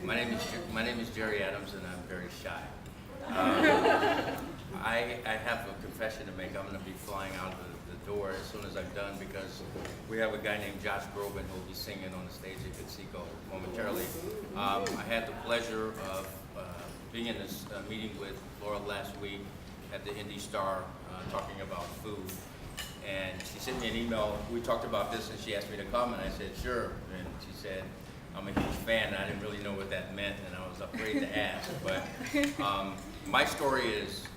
My name is Jerry Adams, and I'm very shy. I have a confession to make. I'm going to be flying out of the door as soon as I'm done because we have a guy named Josh Groban who will be singing on the stage at Conseco momentarily. I had the pleasure of being in this meeting with Laura last week at the Indy Star talking about food. And she sent me an email. We talked about this and she asked me to come, and I said, sure. And she said, I'm a huge fan, and I didn't really know what that meant, and I was afraid to ask. But my story is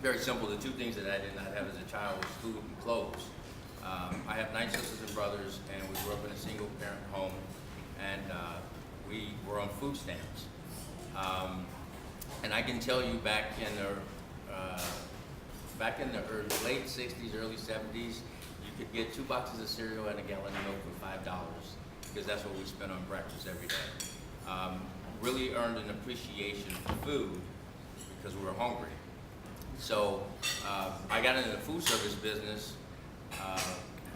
very simple. The two things that I did not have as a child was food and clothes. I have 9 sisters and brothers, and we grew up in a single-parent home, and we were on food stamps. And I can tell you back in the late 60s, early 70s, you could get 2 boxes of cereal and a gallon of milk for $5 because that's what we spent on breakfast every day. Really earned an appreciation for food because we were hungry. So I got into the food service business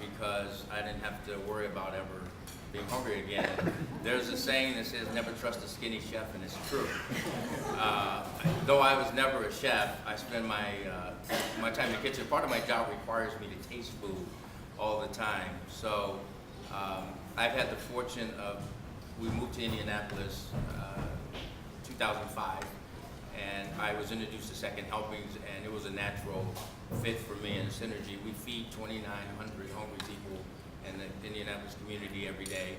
because I didn't have to worry about ever being hungry again. There's a saying that says, never trust a skinny chef, and it's true. Though I was never a chef, I spend my time in the kitchen. Part of my job requires me to taste food all the time. So I've had the fortune of, we moved to Indianapolis 2005, and I was introduced to Second Helpings, and it was a natural fit for me and synergy. We feed 2,900 hungry people in the Indianapolis community every day.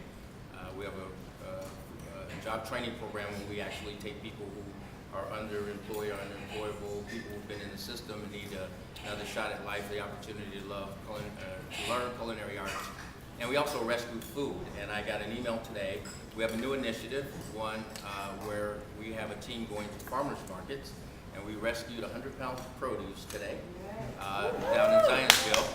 We have a job training program where we actually take people who are underemployed or unemployable, people who've been in the system and need another shot at life, the opportunity to learn culinary arts. And we also rescue food, and I got an email today. We have a new initiative, one where we have a team going to farmers markets, and we rescued 100 pounds of produce today down in Zionsville.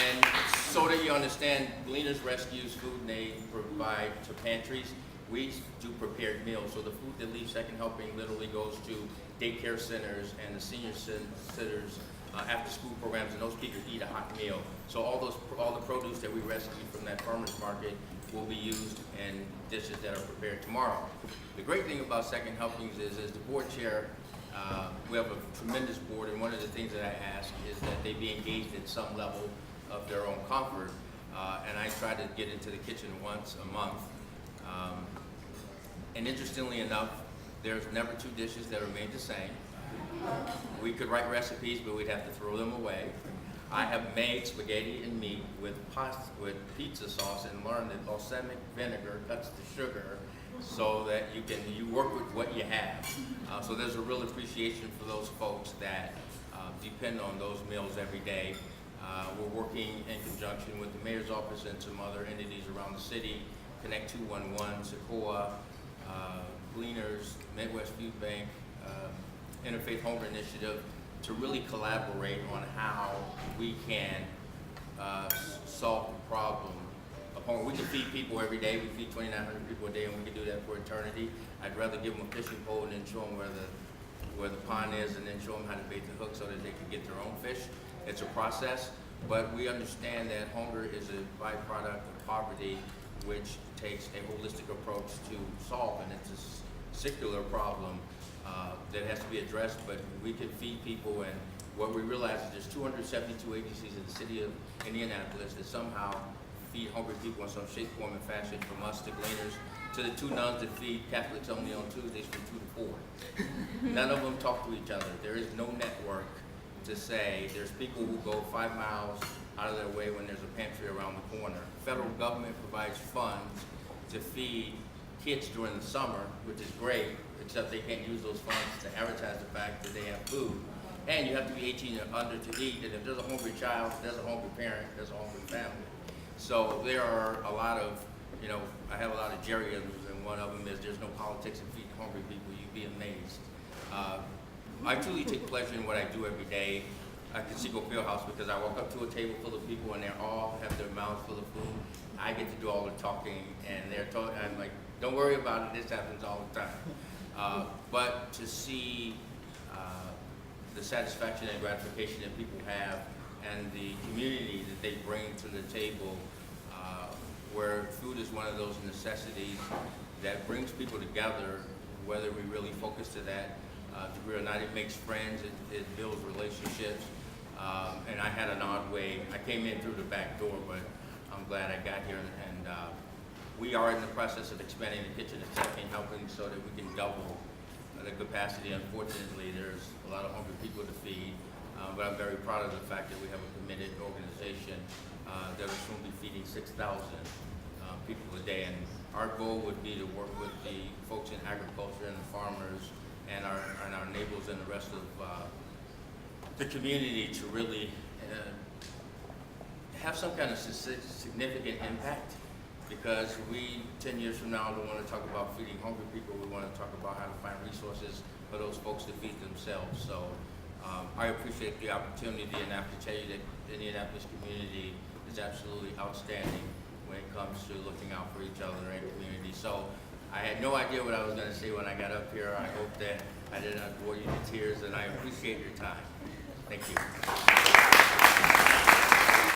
And so that you understand, Gleaners rescues food and they provide to pantries. We do prepared meals, so the food that leaves Second Helping literally goes to daycare centers and the senior centers, after school programs, and those people eat a hot meal. So all the produce that we rescue from that farmer's market will be used in dishes that are prepared tomorrow. The great thing about Second Helpings is, as the board chair, we have a tremendous board, and one of the things that I ask is that they be engaged at some level of their own comfort, and I try to get into the kitchen once a month. And interestingly enough, there's never 2 dishes that are made the same. We could write recipes, but we'd have to throw them away. I have made spaghetti and meat with pizza sauce and learned that balsamic vinegar cuts the sugar so that you work with what you have. So there's a real appreciation for those folks that depend on those meals every day. We're working in conjunction with the mayor's office and some other entities around the city, Connect 211, Sequoia, Gleaners, Midwest Food Bank, Interfaith Hunger Initiative, to really collaborate on how we can solve the problem of hunger. We can feed people every day. We feed 2,900 people a day, and we can do that for eternity. I'd rather give them a fishing pole and then show them where the pond is, and then show them how to bait the hook so that they can get their own fish. It's a process, but we understand that hunger is a byproduct of poverty, which takes a holistic approach to solve, and it's a secular problem that has to be addressed. But we can feed people, and what we realize is there's 272 agencies in the city of Indianapolis that somehow feed hungry people in some shape, form, and fashion, from us to Gleaners to the 2 nuns that feed Catholics only on Tuesdays from 2 to 4. None of them talk to each other. There is no network to say there's people who go 5 miles out of their way when there's a pantry around the corner. Federal government provides funds to feed kids during the summer, which is great, except they can't use those funds to advertise the fact that they have food. And you have to be 18 or under to eat, and if there's a hungry child, there's a hungry parent, there's a hungry family. So there are a lot of, I have a lot of Jerryisms, and one of them is there's no politics in feeding hungry people. You'd be amazed. I truly take pleasure in what I do every day at Conseco Fieldhouse, because I walk up to a table full of people and they all have their mouths full of food. I get to do all the talking, and they're talking. I'm like, don't worry about it. This happens all the time. But to see the satisfaction and gratification that people have, and the community that they bring to the table where food is one of those necessities that brings people together, whether we really focus to that degree or not. It makes friends, it builds relationships, and I had an odd way. I came in through the back door, but I'm glad I got here, and we are in the process of expanding the kitchen and second, helping so that we can double the capacity. Unfortunately, there's a lot of hungry people to feed, but I'm very proud of the fact that we have a committed organization that will soon be feeding 6,000 people a day. And our goal would be to work with the folks in agriculture and the farmers and our neighbors and the rest of the community to really have some kind of significant impact. Because we, 10 years from now, don't want to talk about feeding hungry people. We want to talk about how to find resources for those folks to feed themselves. So I appreciate the opportunity, and I have to tell you that the Indianapolis community is absolutely outstanding when it comes to looking out for each other and community. So I had no idea what I was going to say when I got up here. I hope that I did not bore you to tears, and I appreciate your time. Thank you.